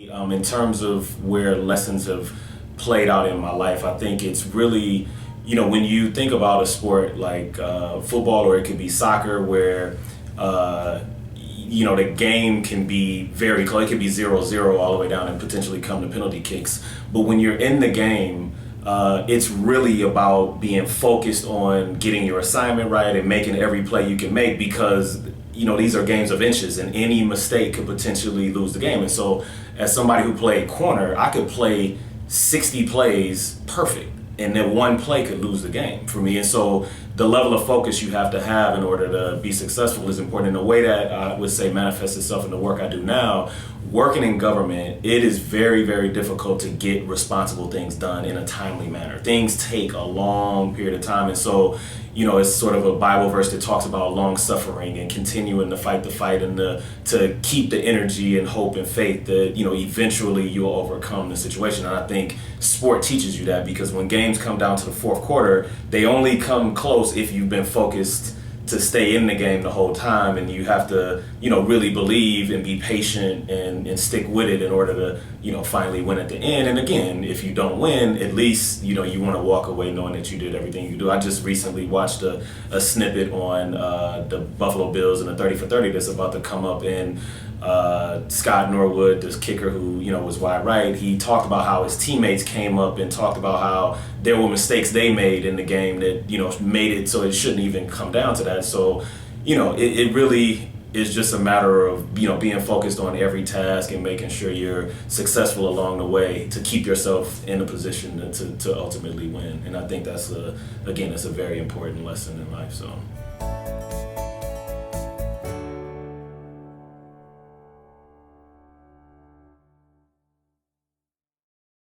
In terms of where lessons have played out in my life, I think it's really, when you think about a sport like football, or it could be soccer, where the game can be very close. It can be 0-0 all the way down and potentially come to penalty kicks. But when you're in the game, it's really about being focused on getting your assignment right and making every play you can make, because these are games of inches and any mistake could potentially lose the game. And so as somebody who played corner, I could play 60 plays perfect, and then one play could lose the game for me. And so the level of focus you have to have in order to be successful is important. In a way that I would say manifests itself in the work I do now. Working in government, it is very, very difficult to get responsible things done in a timely manner. Things take a long period of time. And so, it's sort of a Bible verse that talks about long suffering and continuing to fight the fight, and to keep the energy and hope and faith that, eventually you'll overcome the situation. And I think sport teaches you that, because when games come down to the fourth quarter, they only come close if you've been focused to stay in the game the whole time, and you have to, really believe and be patient and stick with it in order to, finally win at the end. And again, if you don't win, at least, you want to walk away knowing that you did everything you do. I just recently watched a snippet on the Buffalo Bills and the 30 for 30 that's about to come up, and Scott Norwood, this kicker who, was wide right, he talked about how his teammates came up and talked about how there were mistakes they made in the game that, made it so it shouldn't even come down to that. So, it really is just a matter of, being focused on every task and making sure you're successful along the way to keep yourself in a position to ultimately win. And I think that's a very important lesson in life. So.